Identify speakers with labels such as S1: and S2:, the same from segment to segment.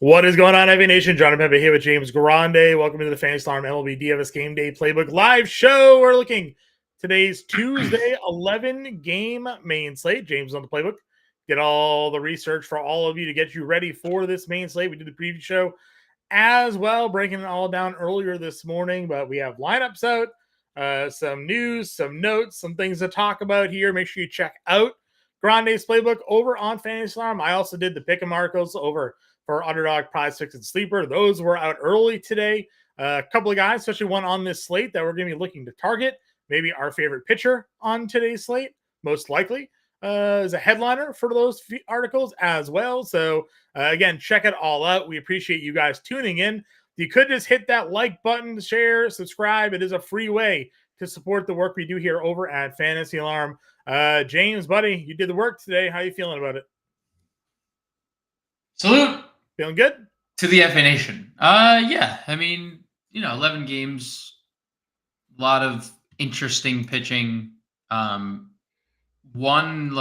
S1: What is going on, Heavy Nation? John Impemba here with James Grande. Welcome to the Fantasy Alarm MLB DFS Game Day Playbook live show. We're looking today's Tuesday 11 game main slate. James on the playbook. Get all the research for all of you to get you ready for this main slate. We did the preview show as well, breaking it all down earlier this morning, but we have lineups out, some news, some notes, some things to talk about here. Make sure you check out Grande's playbook over on Fantasy Alarm. I also did the pick 'em articles over for Underdog, Prize Picks, and Sleeper. Those were out early today. A couple of guys, especially one on this slate that we're going to be looking to target. Maybe our favorite pitcher on today's slate, most likely, is a headliner for those articles as well. So, again, check it all out. We appreciate you guys tuning in. You could just hit that like button, share, subscribe. It is a free way to support the work we do here over at Fantasy Alarm. James, buddy, you did the work today. How are you feeling about it?
S2: Salute.
S1: Feeling good?
S2: To the FA Nation. Yeah. I mean, 11 games, a lot of interesting pitching. One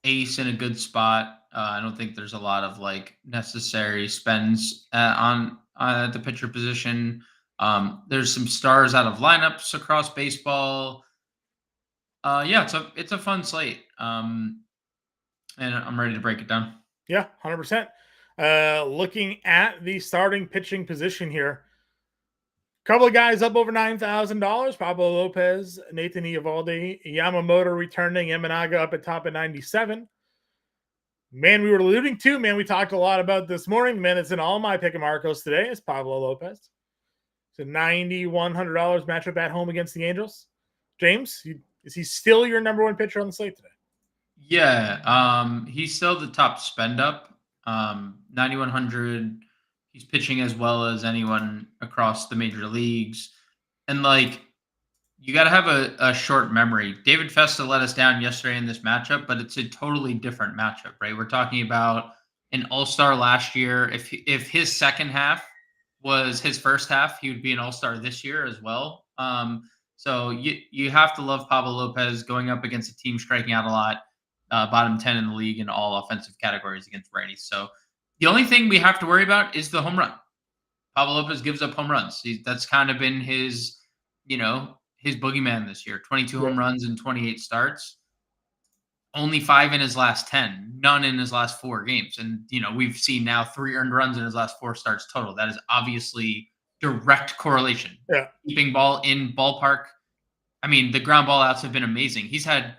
S2: ace in a good spot. I don't think there's a lot of necessary spends on the pitcher position. There's some stars out of lineups across baseball. Yeah, it's a fun slate. And I'm ready to break it down.
S1: Yeah, 100%. Looking at the starting pitching position here, a couple of guys up over $9,000. Pablo Lopez, Nathan Eovaldi, Yamamoto returning, Imanaga up at top at 97. Man, we were alluding to, we talked a lot about this morning. Man, it's in all my pick 'em articles today. It's Pablo Lopez. It's a $9,100 matchup at home against the Angels. James, is he still your number one pitcher on the slate today?
S2: Yeah, he's still the top spend up. 9,100. He's pitching as well as anyone across the major leagues. And you got to have a short memory. David Festa let us down yesterday in this matchup, but it's a totally different matchup, right? We're talking about an all-star last year. If his second half was his first half, he would be an all-star this year as well. So you have to love Pablo Lopez going up against a team striking out a lot. Bottom 10 in the league in all offensive categories against righties. So the only thing we have to worry about is the home run. Pablo Lopez gives up home runs. That's kind of been his boogeyman this year. 22 home runs in 28 starts. Only 5 in his last 10. None in his last 4 games. And, we've seen now 3 earned runs in his last 4 starts total. That is obviously direct correlation.
S1: Yeah.
S2: Keeping ball in ballpark. I mean, the ground ball outs have been amazing. He's had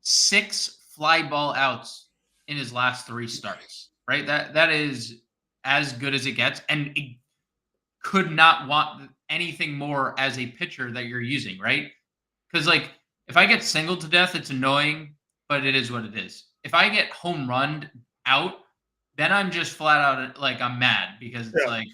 S2: 6 fly ball outs in his last 3 starts, right? That is as good as it gets, and it could not want anything more as a pitcher that you're using, right? Because if I get singled to death, it's annoying, but it is what it is. If I get home run out, then I'm just flat out I'm mad because it's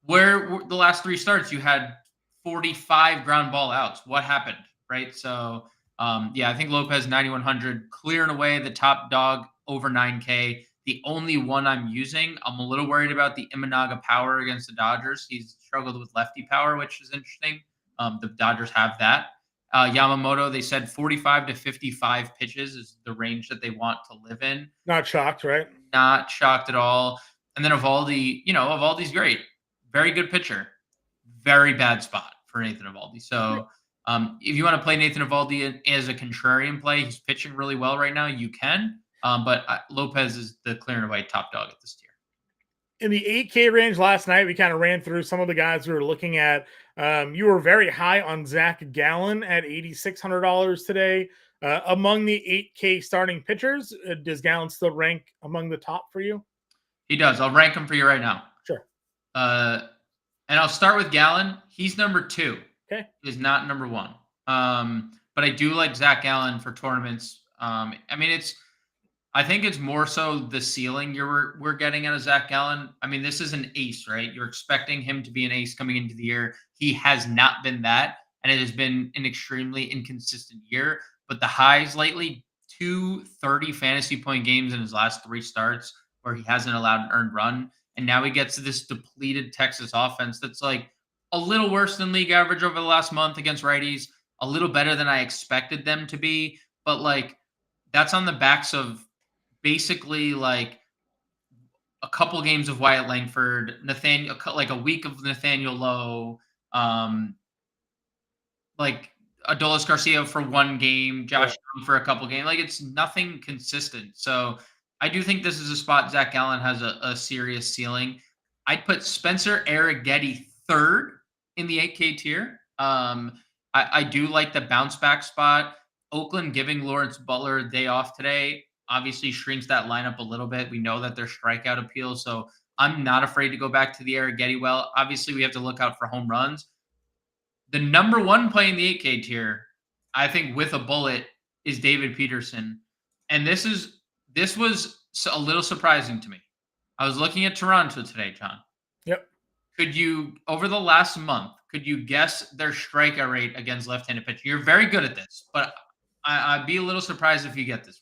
S2: where the last 3 starts you had 45 ground ball outs. What happened, right? So I think Lopez 9,100, clearing away the top dog over 9K. The only one I'm using, I'm a little worried about the Imanaga power against the Dodgers. He's struggled with lefty power, which is interesting. The Dodgers have that. Yamamoto, they said 45 to 55 pitches is the range that they want to live in.
S1: Not shocked, right?
S2: Not shocked at all. And then Eovaldi, Eovaldi's great. Very good pitcher. Very bad spot for Nathan Eovaldi. So if you want to play Nathan Eovaldi as a contrarian play, he's pitching really well right now. You can, but Lopez is the clear and away top dog at this tier.
S1: In the 8K range last night, we kind of ran through some of the guys we were looking at. You were very high on Zach Gallen at $8,600 today. Among the 8K starting pitchers, does Gallen still rank among the top for you?
S2: He does. I'll rank him for you right now.
S1: Sure.
S2: And I'll start with Gallen. He's number 2.
S1: Okay.
S2: Is not number 1. But I do like Zach Gallen for tournaments. I think it's more so the ceiling we're getting out of Zach Gallen. I mean, this is an ace, right? You're expecting him to be an ace coming into the year. He has not been that, and it has been an extremely inconsistent year. But the highs lately, 2 30 fantasy point games in his last 3 starts where he hasn't allowed an earned run. And now he gets to this depleted Texas offense that's a little worse than league average over the last month against righties, a little better than I expected them to be. But that's on the backs of basically a couple games of Wyatt Langford, like a week of Nathaniel Lowe, like Adolis Garcia for one game, Josh Young for a couple games. Like it's nothing consistent. So I do think this is a spot Zach Gallen has a serious ceiling. I'd put Spencer Arrighetti third in the 8K tier. I do like the bounce back spot. Oakland giving Lawrence Butler a day off today obviously shrinks that lineup a little bit. We know that there's strikeout appeal, so I'm not afraid to go back to the Arrighetti well. Obviously, we have to look out for home runs. The number one play in the 8K tier, I think with a bullet, is David Peterson. And this was a little surprising to me. I was looking at Toronto today, John.
S1: Yep.
S2: Could you, over the last month, could you guess their strikeout rate against left-handed pitching? You're very good at this, but I'd be a little surprised if you get this one.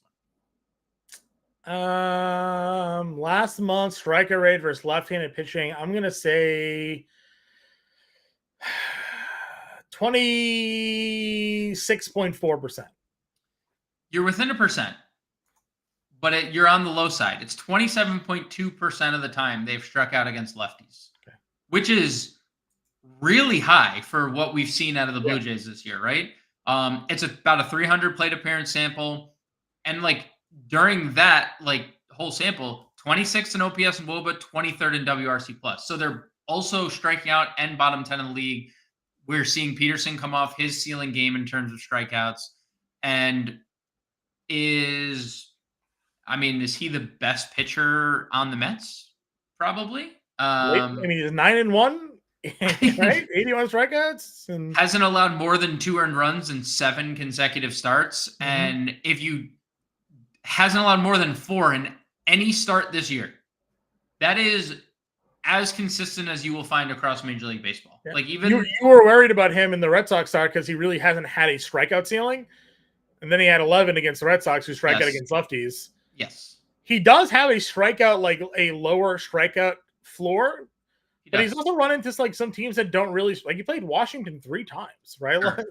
S1: Last month strikeout rate versus left-handed pitching. I'm gonna say 26.4%.
S2: You're within 1%, but you're on the low side. It's 27.2% of the time they've struck out against lefties, which is really high for what we've seen out of the Blue Jays this year, right? It's about a 300 plate appearance sample, and like during that whole sample, 26th in OPS and WOBA, 23rd in WRC plus. So they're also striking out and bottom 10 in the league. We're seeing Peterson come off his ceiling game in terms of strikeouts, and is he the best pitcher on the Mets? Probably.
S1: He's 9-1. Right, 81 strikeouts, and
S2: hasn't allowed more than 2 earned runs in 7 consecutive starts. And hasn't allowed more than 4 in any start this year. That is as consistent as you will find across Major League Baseball.
S1: Yeah.
S2: Like even
S1: you were worried about him in the Red Sox start because he really hasn't had a strikeout ceiling, and then he had 11 against the Red Sox, who strike out against lefties.
S2: Yes,
S1: he does have a strikeout, like a lower strikeout floor. But he's also run into some teams that don't really he played Washington 3 times, right?
S2: Sure.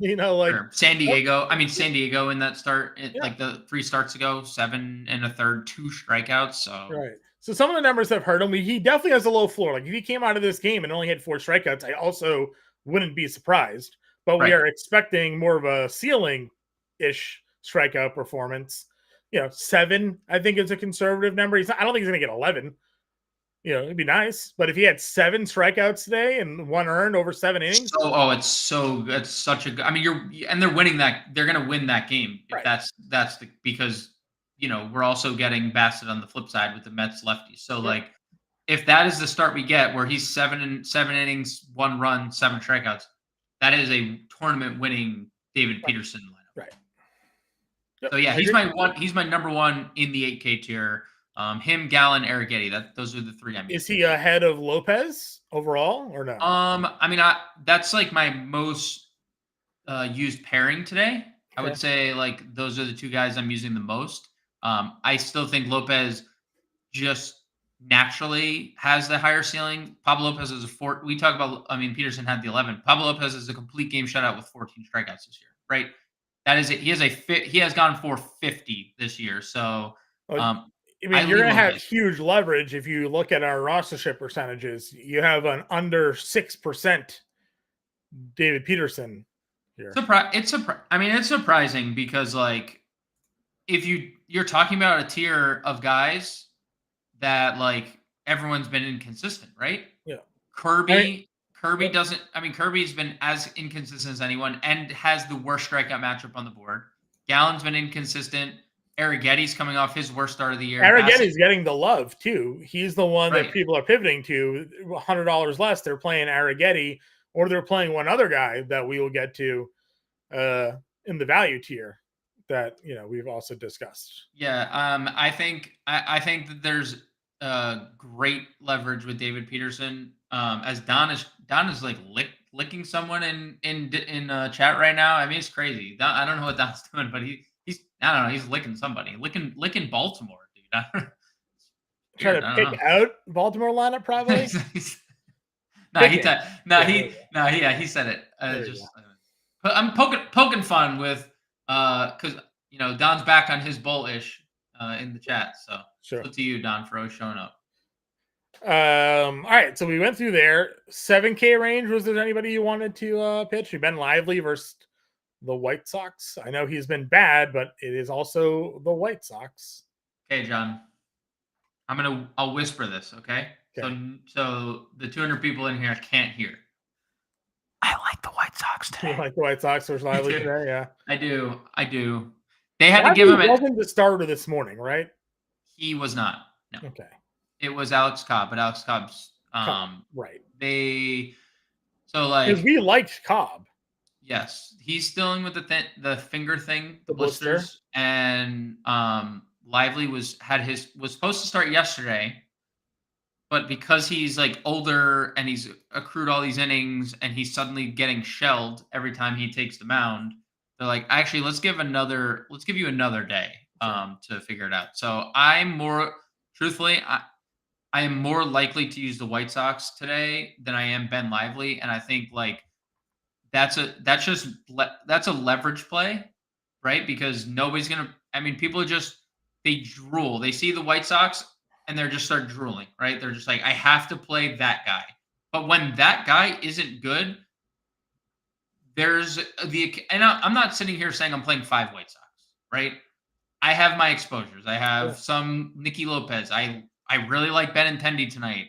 S2: San Diego. San Diego in that start, like the 3 starts ago, 7 1/3, 2 strikeouts. So
S1: right. So some of the numbers have hurt him. He definitely has a low floor. Like if he came out of this game and only had 4 strikeouts, I also wouldn't be surprised. But we are expecting more of a ceiling-ish strikeout performance. 7, I think, is a conservative number. I don't think he's going to get 11. It'd be nice. But if he had 7 strikeouts today and 1 earned over 7 innings.
S2: It's such a good. And they're winning that. They're going to win that game. If
S1: right.
S2: because we're also getting Bassett on the flip side with the Mets lefties. So if that is the start we get, where he's 7 innings, 1 run, 7 strikeouts, that is a tournament winning David Peterson lineup.
S1: Right.
S2: Yep. So he's my number 1 in the 8K tier. Him, Gallen, Arrighetti. Those are the 3 I'm using.
S1: Is he ahead of Lopez overall or no?
S2: That's like my most used pairing today. Okay. I would say those are the 2 guys I'm using the most. I still think Lopez just naturally has the higher ceiling. Pablo Lopez is a 4. We talk about. Peterson had the 11. Pablo Lopez is a complete game shutout with 14 strikeouts this year. Right. That is it. He has gone for 50 this year. So.
S1: You're going to have huge leverage if you look at our rostership percentages. You have an under 6% David Peterson here.
S2: It's surprising because if you're talking about a tier of guys that everyone's been inconsistent, right?
S1: Yeah.
S2: Kirby doesn't. Kirby's been as inconsistent as anyone and has the worst strikeout matchup on the board. Gallen's been inconsistent. Arrighetti's coming off his worst start of the year.
S1: Arrighetti's getting the love too. He's the one that people are pivoting to. $100 less, they're playing Arrighetti, or they're playing one other guy that we will get to in the value tier that we've also discussed.
S2: Yeah, I think that there's great leverage with David Peterson. As Don is licking someone in chat right now. It's crazy. I don't know what Don's doing, but he's I don't know. He's licking somebody, licking Baltimore, dude.
S1: Trying to pick out Baltimore lineup, probably.
S2: He said it. I'm poking fun with because Don's back on his bullish in the chat. So
S1: sure.
S2: to you, Don, for always showing up.
S1: All right, so we went through there. 7K range. Was there anybody you wanted to pitch? Ben Lively versus the White Sox. I know he's been bad, but it is also the White Sox.
S2: Okay, John. I'll whisper this, okay? So the 200 people in here can't hear. I like the White Sox today.
S1: You like the White Sox versus Lively today? Yeah.
S2: I do. They had to
S1: Lively
S2: give him
S1: wasn't the starter this morning, right?
S2: He was not. No.
S1: Okay.
S2: It was Alex Cobb, but Alex Cobb's
S1: right.
S2: Because
S1: we liked Cobb.
S2: Yes, he's dealing with the finger thing, the
S1: blister.
S2: blisters, and Lively was supposed to start yesterday, but because he's like older and he's accrued all these innings and he's suddenly getting shelled every time he takes the mound, they're like, actually, let's give you another day to figure it out. So truthfully, I am more likely to use the White Sox today than I am Ben Lively, and I think like that's a leverage play, right? Because nobody's gonna. I mean, people they drool. They see the White Sox and they're just start drooling, right? They're just like, I have to play that guy. But when that guy isn't good, I'm not sitting here saying I'm playing 5 White Sox, right? I have my exposures. I have some Nicky Lopez. I really like Benintendi tonight.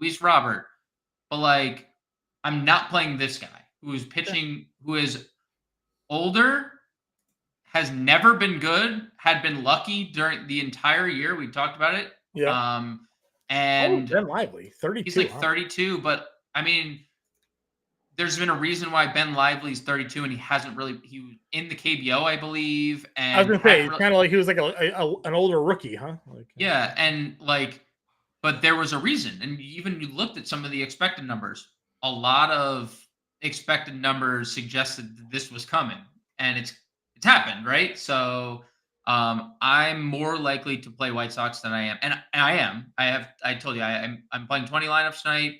S2: Luis Robert, but like I'm not playing this guy who is pitching, who is older, has never been good, had been lucky during the entire year. We talked about it.
S1: Yeah.
S2: And
S1: Ben Lively, 32.
S2: He's like 32, but I mean, there's been a reason why Ben Lively's 32 and he was in the KBO, I believe. And
S1: I was gonna say, kind of like he was like an older rookie, huh?
S2: Yeah, and but there was a reason. And even you looked at some of the expected numbers. A lot of expected numbers suggested that this was coming, and it's happened, right? So I'm more likely to play White Sox than I am, and I am. I told you I'm playing 20 lineups tonight.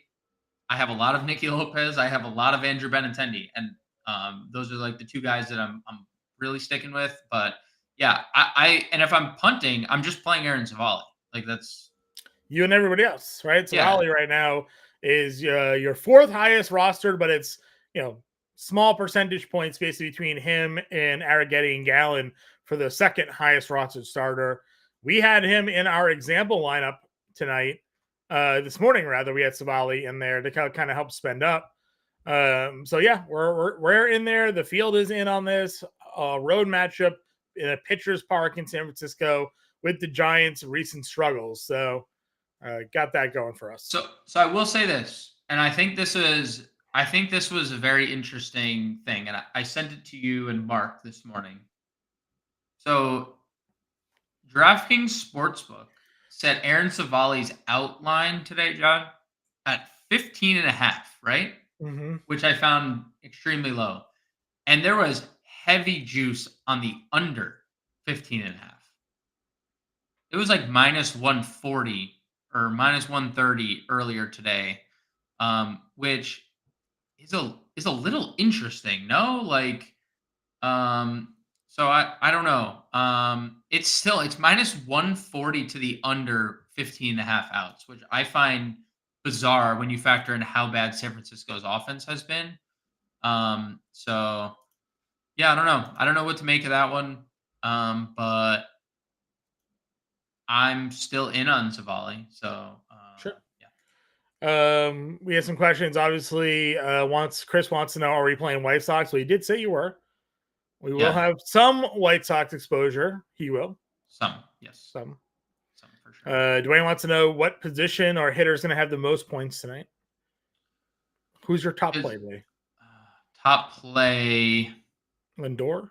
S2: I have a lot of Nicky Lopez. I have a lot of Andrew Benintendi, and those are like the 2 guys that I'm really sticking with. But yeah, and if I'm punting, I'm just playing Aaron Savali. Like that's
S1: you and everybody else, right? Savali right now is your 4th highest rostered, but it's small percentage points basically between him and Arrighetti and Gallen for the 2nd highest rostered starter. We had him in our example lineup tonight. This morning, rather, we had Savali in there to kind of help spend up. So yeah, we're in there. The field is in on this road matchup in a pitcher's park in San Francisco with the Giants' recent struggles. So got that going for us.
S2: So I will say this, and I think this was a very interesting thing, and I sent it to you and Mark this morning. So DraftKings Sportsbook set Aaron Savali's outline today, John, at 15.5, right?
S1: Mm-hmm.
S2: Which I found extremely low. And there was heavy juice on the under 15.5. It was like minus 140 or minus 130 earlier today, which is a little interesting, no? Like, so I don't know. It's minus 140 to the under 15.5 outs, which I find bizarre when you factor in how bad San Francisco's offense has been. So yeah, I don't know. I don't know what to make of that one. But I'm still in on Savali. So
S1: sure.
S2: Yeah.
S1: We have some questions. Obviously, Chris wants to know, are we playing White Sox? Well, you did say you were. We will have some White Sox exposure. He will.
S2: Some, yes.
S1: Some
S2: for sure.
S1: Dwayne wants to know what position or hitter is going to have the most points tonight. Who's your top play, Lee?
S2: Top play.
S1: Lindor?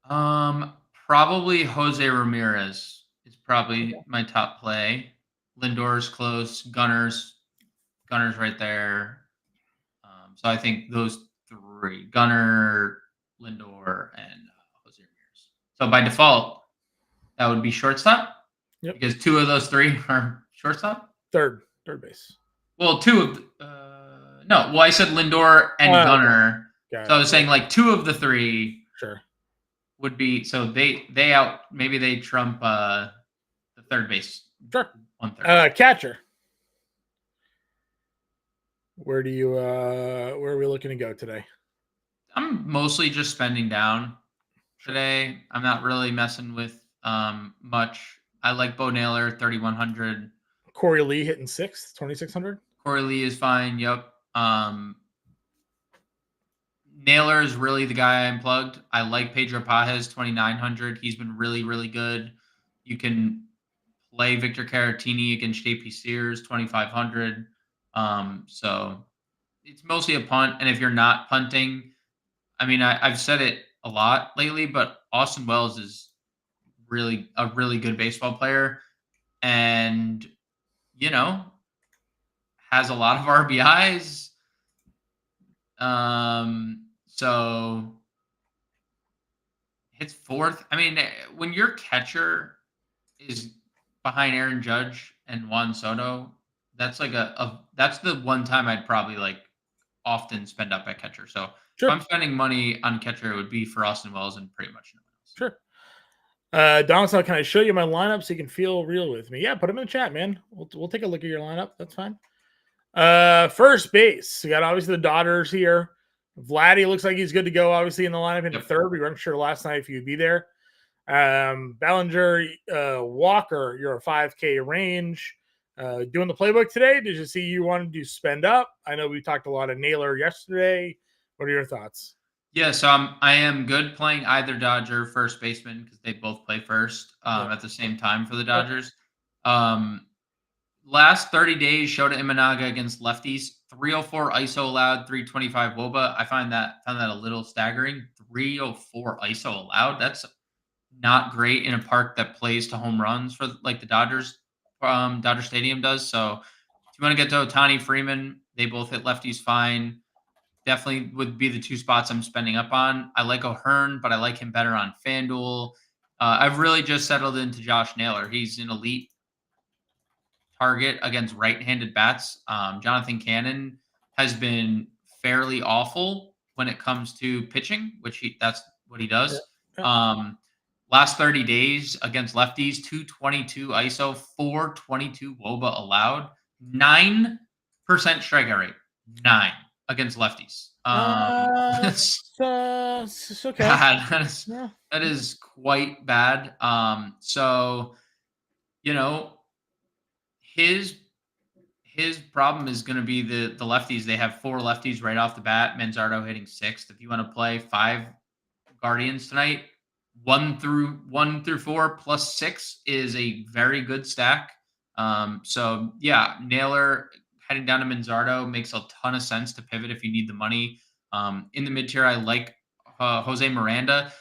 S2: Probably Jose Ramirez is probably my top play. Lindor's close. Gunner's right there. So I think those 3: Gunner, Lindor, and Jose Ramirez. So by default, that would be shortstop.
S1: Yep.
S2: Because 2 of those 3 are shortstop.
S1: Third base.
S2: Well, 2 of no. Well, I said Lindor and Gunner.
S1: Okay.
S2: So I was saying like 2 of the 3.
S1: Sure.
S2: Would be so they trump the third base
S1: Sure.
S2: 130.
S1: Catcher. Where are we looking to go today?
S2: I'm mostly just spending down today. I'm not really messing with much. I like Bo Naylor 3,100.
S1: Corey Lee hitting 2,600.
S2: Corey Lee is fine. Yep. Naylor is really the guy I unplugged. I like Pedro Pajes 2,900. He's been really, really good. You can play Victor Caratini against JP Sears 2,500. So it's mostly a punt. And if you're not punting, I mean, I've said it a lot lately, but Austin Wells is really a really good baseball player, and you know has a lot of RBIs. So hits fourth. I mean, when your catcher is behind Aaron Judge and Juan Soto, that's like that's the one time I'd probably like often spend up at catcher. So if
S1: Sure.
S2: I'm spending money on catcher, it would be for Austin Wells and pretty much no one else.
S1: Sure. Donaldson, can I show you my lineup so you can feel real with me? Yeah, put them in the chat, man. We'll take a look at your lineup. That's fine. First base. We got obviously the Dodgers here. Vladdy looks like he's good to go, obviously, in the lineup in the third. We weren't sure last night if you'd be there. Bellinger, Walker, you're a 5K range. Doing the playbook today, did you see you wanted to spend up? I know we talked a lot of Naylor yesterday. What are your thoughts?
S2: Yeah, so I am good playing either Dodger first baseman because they both play first at the same time for the Dodgers. Last 30 days, Shota Imanaga against lefties, 304 ISO allowed, 325 WOBA. I found that a little staggering. 304 ISO allowed. That's not great in a park that plays to home runs for like the Dodgers, Dodger Stadium does. So if you want to get to Ohtani, Freeman, they both hit lefties fine. Definitely would be the two spots I'm spending up on. I like O'Hearn, but I like him better on FanDuel. I've really just settled into Josh Naylor. He's an elite target against right-handed bats. Jonathan Cannon has been fairly awful when it comes to pitching, which that's what he does. Last 30 days against lefties, 222 ISO, 422 WOBA allowed, 9% strikeout rate, 9 against lefties.
S1: It's okay.
S2: God, that is quite bad. So his problem is going to be the lefties. They have 4 lefties right off the bat. Manzardo hitting 6th. If you want to play 5 Guardians tonight, 1 through 4 plus 6 is a very good stack. So yeah, Naylor heading down to Manzardo makes a ton of sense to pivot if you need the money. In the mid tier, I like Jose Miranda.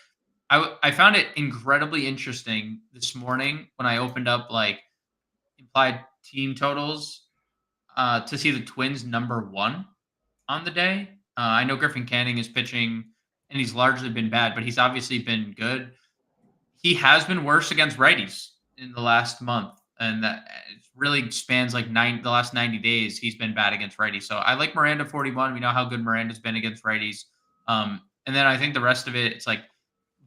S2: I found it incredibly interesting this morning when I opened up like implied team totals to see the Twins number 1 on the day. I know Griffin Canning is pitching and he's largely been bad, but he's obviously been good. He has been worse against righties in the last month, and that it really spans like the last 90 days. He's been bad against righties. So I like Miranda 41. We know how good Miranda's been against righties. And then I think the rest of it, it's like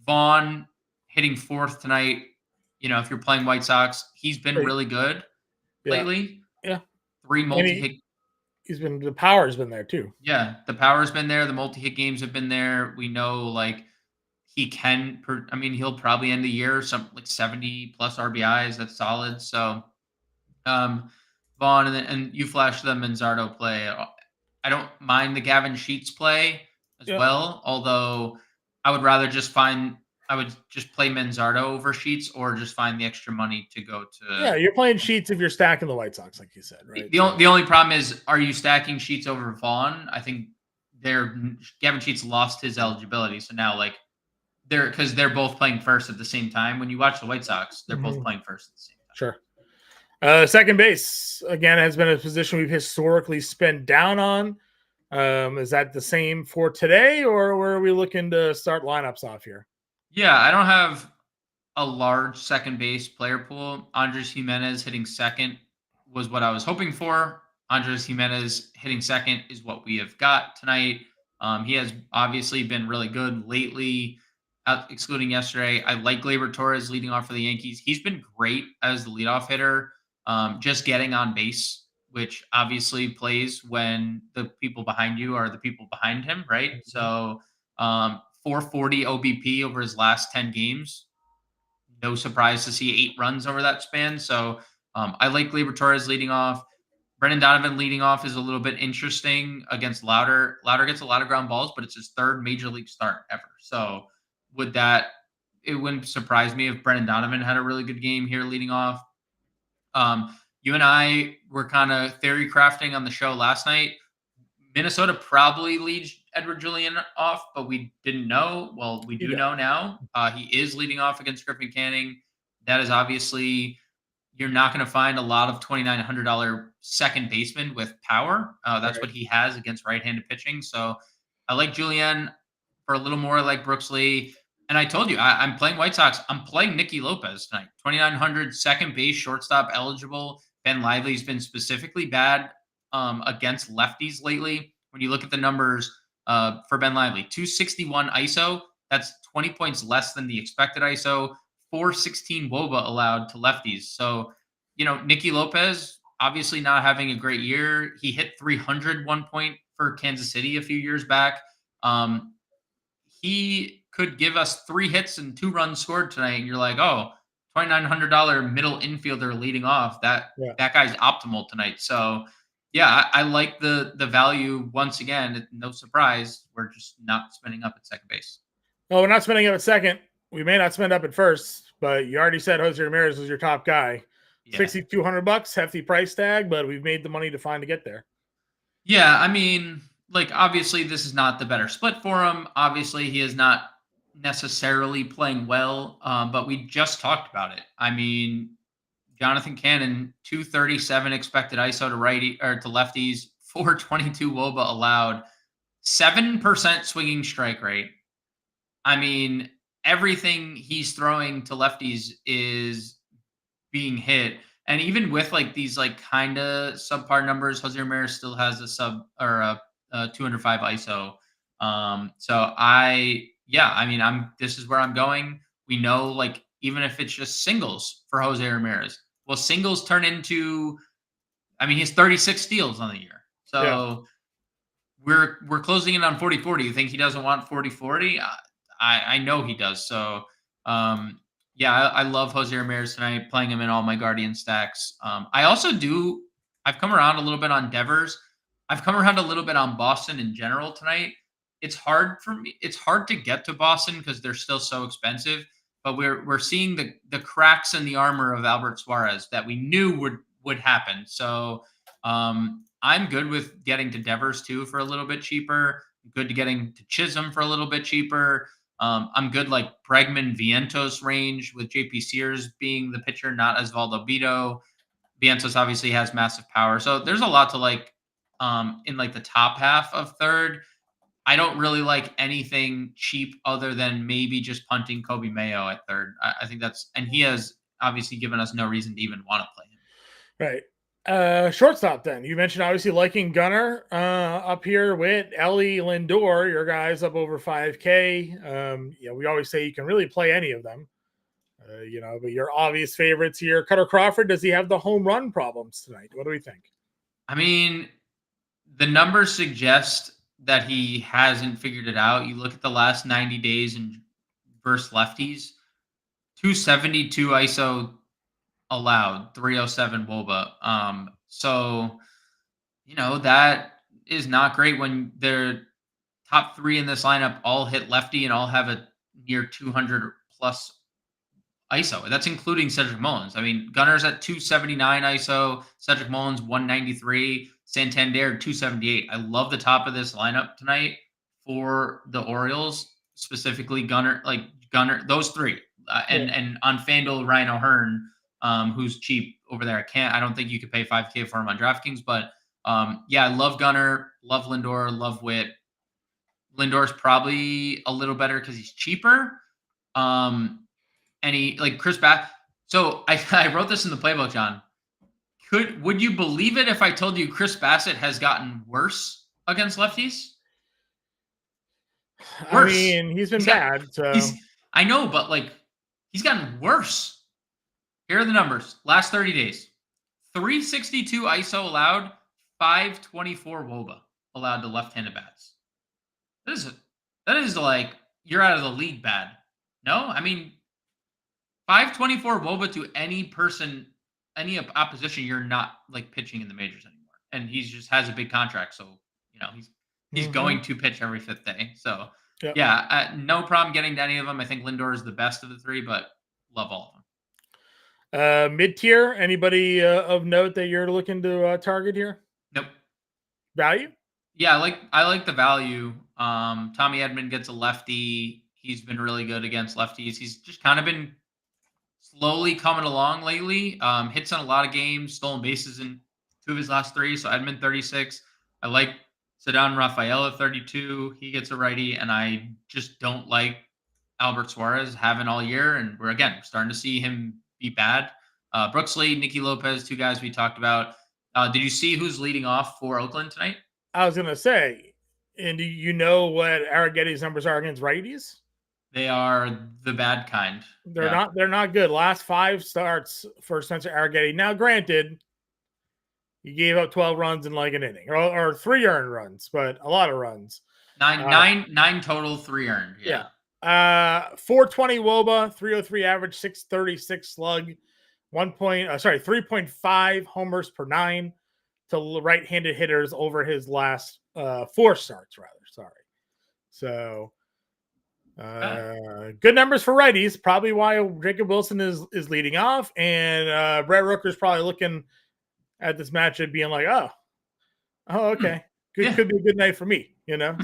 S2: Vaughn hitting 4th tonight. If you're playing White Sox, he's been really good lately.
S1: Yeah.
S2: 3 multi-hit.
S1: The power's been there too.
S2: Yeah, the power's been there. The multi-hit games have been there. We know like he can. He'll probably end the year something like 70 plus RBIs. That's solid. So, Vaughn and you flash the Manzardo play. I don't mind the Gavin Sheets play as well. Although I would rather just play Manzardo over Sheets, or just find the extra money to go to.
S1: Yeah, you're playing Sheets if you're stacking the White Sox, like you said, right?
S2: The only problem is, are you stacking Sheets over Vaughn? I think Gavin Sheets lost his eligibility, so now like because they're both playing first at the same time. When you watch the White Sox, they're both playing first at the same time.
S1: Sure. Second base again has been a position we've historically spent down on. Is that the same for today, or where are we looking to start lineups off here?
S2: Yeah, I don't have a large second base player pool. Andres Jimenez hitting 2nd was what I was hoping for. Andres Jimenez hitting 2nd is what we have got tonight. He has obviously been really good lately, excluding yesterday. I like Gleyber Torres leading off for the Yankees. He's been great as the leadoff hitter. just getting on base, which obviously plays when the people behind you are the people behind him, right? So 440 OBP over his last 10 games. No surprise to see 8 runs over that span. So I like Gleyber Torres leading off. Brendan Donovan leading off is a little bit interesting against Louder. Louder gets a lot of ground balls, but it's his third major league start ever. So it wouldn't surprise me if Brendan Donovan had a really good game here leading off. You and I were kind of theory crafting on the show last night. Minnesota probably leads Edward Julian off, but we didn't know. Well, we do know now. He is leading off against Griffin Canning. That is obviously, you're not going to find a lot of $2,900 second baseman with power. That's what he has against right-handed pitching. So I like Julian for a little more like Brooks Lee. And I told you, I'm playing White Sox. I'm playing Nicky Lopez tonight. 2,900 second base, shortstop eligible. Ben Lively's been specifically bad against lefties lately. When you look at the numbers for Ben Lively, 261 ISO. That's 20 points less than the expected ISO. 416 WOBA allowed to lefties. So, Nicky Lopez obviously not having a great year. He hit 300 one point for Kansas City a few years back. He could give us 3 hits and 2 runs scored tonight, and you're like, oh, $2,900 middle infielder leading off. That guy's optimal tonight. So, yeah, I like the value once again. No surprise, we're just not spending up at second base.
S1: Well, we're not spending up at second. We may not spend up at first, but you already said Jose Ramirez was your top guy. Yeah. $6,200, hefty price tag, but we've made the money to get there.
S2: Yeah, I mean, obviously this is not the better split for him. Obviously he is not necessarily playing well, but we just talked about it. I mean, Jonathan Cannon, 237 expected ISO to righty or to lefties, 422 WOBA allowed, 7% swinging strike rate. I mean, everything he's throwing to lefties is being hit. And even with these kind of subpar numbers, Jose Ramirez still has a 205 ISO. This is where I'm going. We know even if it's just singles for Jose Ramirez, well, singles turn into, he has 36 steals on the year. So we're closing in on 40-40. You think he doesn't want 40-40? I know he does. So, I love Jose Ramirez tonight, playing him in all my Guardian stacks. I've come around a little bit on Devers. I've come around a little bit on Boston in general tonight. It's hard for me. It's hard to get to Boston because they're still so expensive, but we're seeing the cracks in the armor of Albert Suarez that we knew would happen. So I'm good with getting to Devers too for a little bit cheaper. Good to getting to Chisholm for a little bit cheaper. I'm good Bregman Vientos range with JP Sears being the pitcher, not Osvaldo Bido. Vientos obviously has massive power. So there's a lot to like in the top half of third. I don't really like anything cheap other than maybe just punting Kobe Mayo at third. I think and he has obviously given us no reason to even want to play him.
S1: Right. Shortstop then. You mentioned obviously liking Gunnar up here with Ellie Lindor, your guys up over 5K. We always say you can really play any of them. But your obvious favorites here. Cutter Crawford, does he have the home run problems tonight? What do we think?
S2: I mean, the numbers suggest that he hasn't figured it out. You look at the last 90 days and versus lefties, 272 ISO allowed, 307 WOBA. So, that is not great when their top 3 in this lineup all hit lefty and all have a near 200 plus ISO. That's including Cedric Mullins. Gunnar's at 279 ISO, Cedric Mullins 193, Santander 278. I love the top of this lineup tonight for the Orioles, specifically Gunnar, those 3. And on FanDuel, Ryan O'Hearn, who's cheap over there. I don't think you could pay $5K for him on DraftKings, but I love Gunnar, love Lindor, love Witt. Lindor's probably a little better because he's cheaper. And he Chris Bassett. So I wrote this in the playbook, John. Would you believe it if I told you Chris Bassett has gotten worse against lefties?
S1: Worse. He's been bad.
S2: I know, but he's gotten worse. Here are the numbers. Last 30 days. 362 ISO allowed, 524 WOBA allowed to left-handed bats. That is like you're out of the league bad. No, I mean 524 WOBA to any person, any opposition, you're not like pitching in the majors anymore. And he just has a big contract, so he's going to pitch every 5th day. So
S1: Yep.
S2: yeah, no problem getting to any of them. I think Lindor is the best of the 3, but love all of them.
S1: Mid-tier, anybody of note that you're looking to target here?
S2: Nope.
S1: Value?
S2: Yeah, I like the value. Tommy Edman gets a lefty. He's been really good against lefties. He's just kind of been slowly coming along lately. Hits in a lot of games, stolen bases in 2 of his last 3. So Edman 36. I like Ceddanne Rafael at 32. He gets a righty, and I just don't like Albert Suarez having all year. And we're starting to see him be bad. Brooks Lee, Nicky Lopez, 2 guys we talked about. Did you see who's leading off for Oakland tonight?
S1: I was gonna say, and do you know what Arrigetti's numbers are against righties?
S2: They are the bad kind.
S1: They're not good. Last 5 starts for Spencer Arrigetti. Now, granted, he gave up 12 runs in like an inning, or 3 earned runs, but a lot of runs.
S2: 9 total, 3 earned. Yeah.
S1: 420 WOBA, 303 average, 636 slug, 3.5 homers per 9 to right-handed hitters over his last 4 starts, rather. Sorry. So good numbers for righties. Probably why Jacob Wilson is leading off, and Brett Rooker's probably looking at this matchup, being like, "Oh, okay, could be a good night for me,"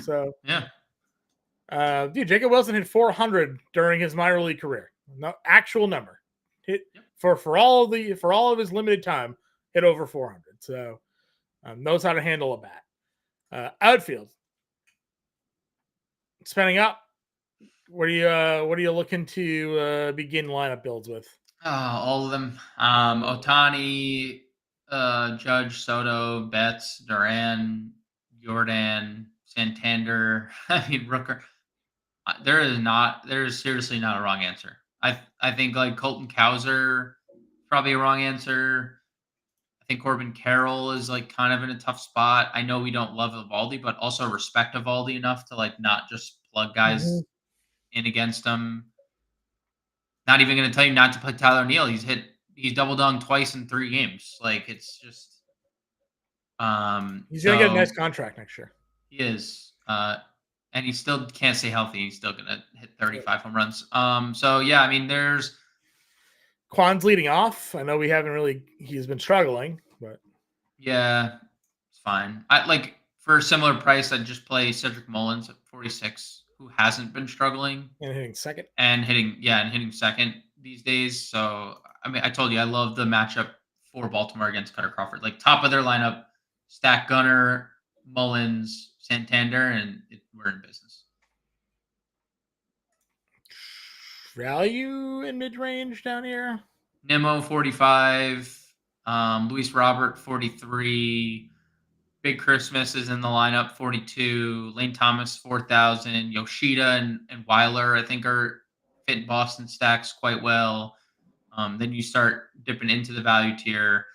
S1: So
S2: yeah.
S1: Dude, Jacob Wilson hit 400 during his minor league career. No actual number hit for all of his limited time, hit over 400. So knows how to handle a bat. Outfield, spending up. What are you looking to begin lineup builds with?
S2: All of them. Ohtani, Judge, Soto, Betts, Duran, Jordan, Santander. I mean Rooker. There is seriously not a wrong answer. I think like Colton Cowser, probably a wrong answer. I think Corbin Carroll is like kind of in a tough spot. I know we don't love Evaldi, but also respect Evaldi enough to like not just plug guys in against him. Not even going to tell you not to play Tyler O'Neill. He's double donged twice in 3 games. Like it's just
S1: he's gonna get a nice contract next year.
S2: He is. And he still can't stay healthy. He's still gonna hit 35 home runs. So yeah, I mean there's
S1: Quan's leading off. I know he's been struggling, but
S2: yeah, it's fine. I like for a similar price, I'd just play Cedric Mullins at 46, who hasn't been struggling
S1: and hitting second
S2: these days. So I mean, I told you I love the matchup for Baltimore against Cutter Crawford. Like top of their lineup, stack Gunnar, Mullins, Santander, and we're in business.
S1: Value in mid-range down here.
S2: Nimmo 45, Luis Robert 43, Big Christmas is in the lineup 42, Lane Thomas 4,000, Yoshida and Weiler I think are fit Boston stacks quite well. Then you start dipping into the value tier.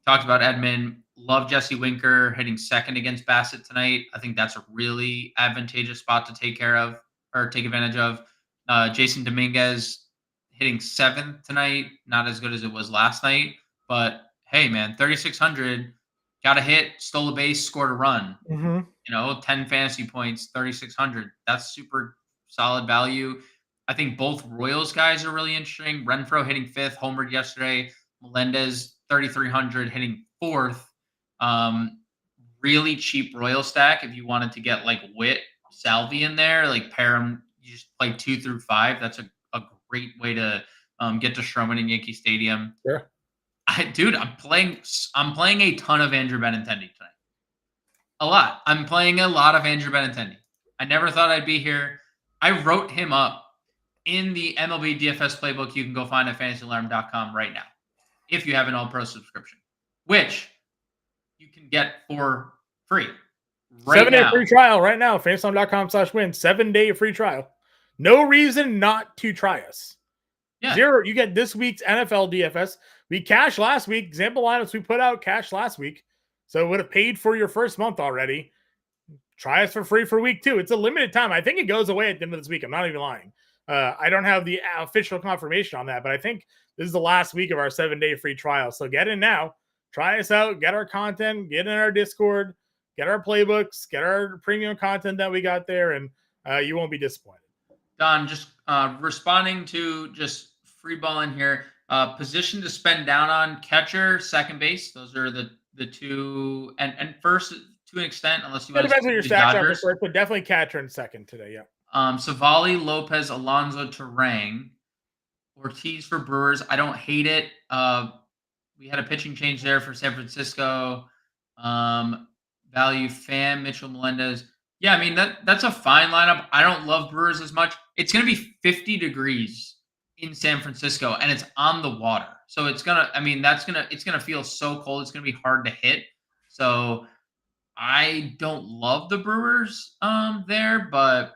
S2: Talked about Edman. Love Jesse Winker hitting second against Bassett tonight. I think that's a really advantageous spot to take advantage of. Jason Dominguez hitting 7th tonight. Not as good as it was last night, but hey, man, 3,600, got a hit, stole a base, scored a run. 10 fantasy points, 3,600. That's super solid value. I think both Royals guys are really interesting. Renfroe hitting 5th, homered yesterday. Melendez 3,300 hitting 4th. Really cheap Royal stack if you wanted to get like Witt, Salvi in there, like pair them. You just play 2 through 5. That's a great way to get to Stroman in Yankee Stadium.
S1: Yeah,
S2: I'm playing a ton of Andrew Benintendi tonight. A lot. I'm playing a lot of Andrew Benintendi. I never thought I'd be here. I wrote him up in the MLB DFS playbook. You can go find at fantasyalarm.com right now if you have an All-Pro subscription, which you can get for free.
S1: 7-day free trial right now. Fantasyalarm.com/win. 7-day free trial. No reason not to try us.
S2: Yeah.
S1: 0. You get this week's NFL DFS we cashed last week. Example lineups we put out cashed last week. So it would have paid for your first month already. Try us for free for week 2. It's a limited time. I think it goes away at the end of this week. I'm not even lying. I don't have the official confirmation on that, but I think this is the last week of our 7-day free trial. So get in now. Try us out. Get our content. Get in our Discord. Get our playbooks. Get our premium content that we got there, and you won't be disappointed.
S2: Don, just responding to just free ball in here. Position to spend down on: catcher, second base. Those are the two, and first to an extent, unless you want to.
S1: Depends on your stacks are first, but definitely catcher in second today. Yeah.
S2: Savali, Lopez, Alonso, Terang, Ortiz for Brewers. I don't hate it. We had a pitching change there for San Francisco. Value Fan, Mitchell, Melendez. Yeah, I mean that's a fine lineup. I don't love Brewers as much. It's going to be 50 degrees in San Francisco, and it's on the water, so it's gonna. I mean, it's gonna feel so cold. It's gonna be hard to hit. So I don't love the Brewers there, but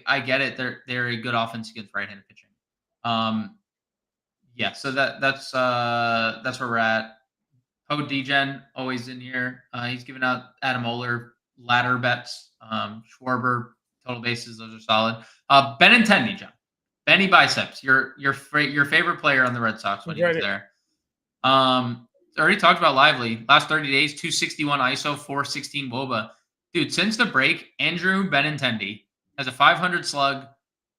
S2: I get it. They're a good offense against right-handed pitching. Yeah, so that's where we're at. Poe Degen always in here. He's giving out Adam Oler ladder bets. Schwarber total bases, those are solid. Benintendi, John. Benny Biceps, your favorite player on the Red Sox when he was there. Already talked about Lively. Last 30 days, 261 ISO, 416 WOBA. Dude, since the break, Andrew Benintendi has a 500 slug,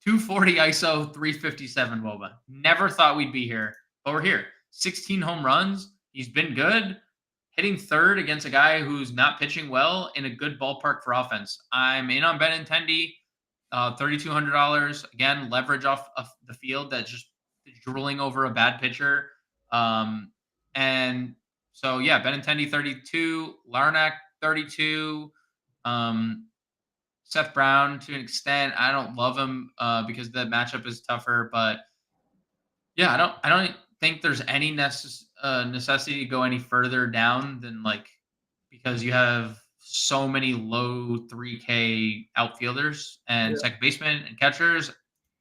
S2: 240 ISO, 357 WOBA. Never thought we'd be here, but we're here. 16 home runs. He's been good. Hitting third against a guy who's not pitching well in a good ballpark for offense. I'm in on Benintendi. $3,200. Again, leverage off of the field that's just drooling over a bad pitcher. And so, yeah, Benintendi 32, Larnack 32, Seth Brown to an extent. I don't love him because the matchup is tougher, but yeah, I don't think there's any necessity to go any further down than because you have so many low 3K outfielders and second basemen and catchers.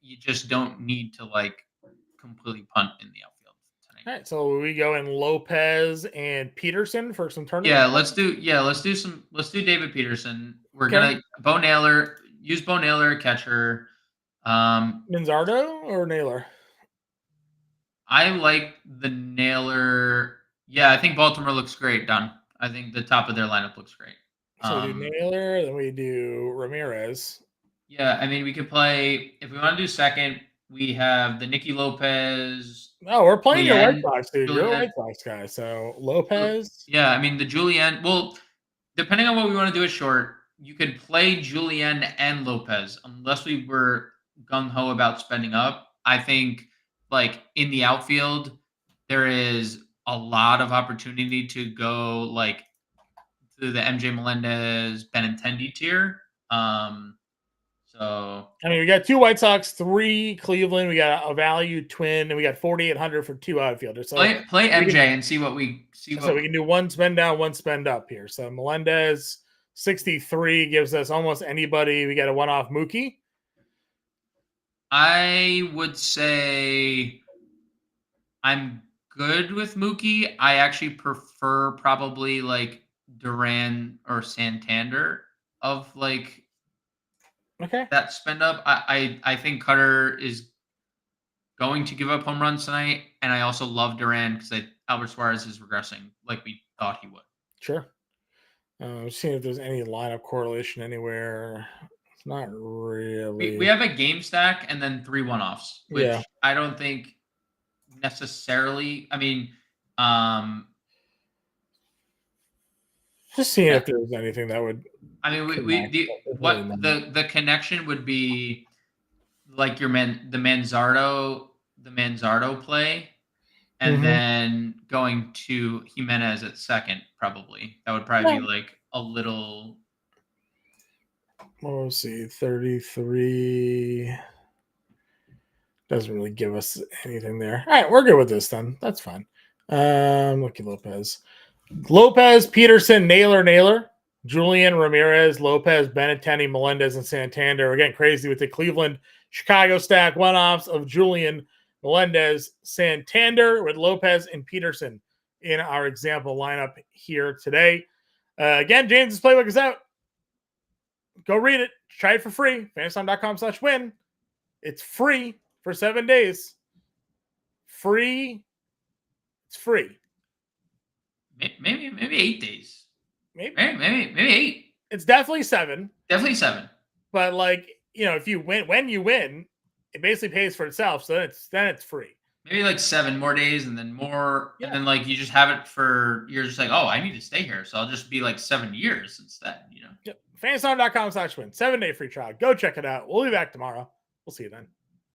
S2: You just don't need to completely punt in the outfield tonight.
S1: All right, so we go in Lopez and Peterson for some tournament.
S2: Yeah, let's do David Peterson. We're gonna use Bo Naylor catcher.
S1: Manzardo or Naylor?
S2: I like the Naylor. Yeah, I think Baltimore looks great, Don. I think the top of their lineup looks great.
S1: So we do Naylor, then we do Ramirez.
S2: Yeah, I mean, we could play, if we want to do second, we have the Nicky Lopez.
S1: No, we're playing your White Sox, dude. You're a White Sox guy. So Lopez.
S2: Yeah, I mean, the Julian. Well, depending on what we want to do at short, you could play Julian and Lopez unless we were gung-ho about spending up. I think, in the outfield, there is a lot of opportunity to go, to the MJ Melendez Benintendi tier. So
S1: I mean, we got 2 White Sox, 3 Cleveland. We got a value twin, and we got 4,800 for 2 outfielders. So
S2: play MJ and see what we see.
S1: So we can do 1 spend down, 1 spend up here. So Melendez 63 gives us almost anybody. We got a 1-off Mookie.
S2: I would say I'm good with Mookie. I actually prefer probably Duran or Santander of that spend up. I think Cutter is going to give up home runs tonight, and I also love Duran because Albert Suarez is regressing like we thought he would.
S1: Sure. Seeing if there's any lineup correlation anywhere. It's not really.
S2: We have a game stack and then 3 1-offs, which I don't think necessarily. I mean,
S1: just seeing if there's anything that would.
S2: I mean, the connection would be the Manzardo play, and then going to Jimenez at second. Probably that would probably be a little.
S1: Well, we'll see. 33 doesn't really give us anything there. All right, we're good with this then. That's fine. Lucky Lopez, Peterson, Naylor, Julian, Ramirez, Lopez, Benintendi, Melendez, and Santander. We're getting crazy with the Cleveland, Chicago stack 1-offs of Julian, Melendez, Santander with Lopez and Peterson in our example lineup here today. Again, James's playbook is out. Go read it. Try it for free. Fantasy.com/win. It's free for 7 days. Free. It's free.
S2: Maybe 8 days.
S1: Maybe
S2: 8.
S1: It's definitely 7.
S2: Definitely 7.
S1: But like, if you win, when you win, it basically pays for itself. So then it's free.
S2: Maybe like 7 more days and then more.
S1: Yeah.
S2: And then like you just have it you're just like, oh, I need to stay here. So I'll just be like 7 years instead,
S1: Yep. Fantasy.com/win. 7-day free trial. Go check it out. We'll be back tomorrow. We'll see you then.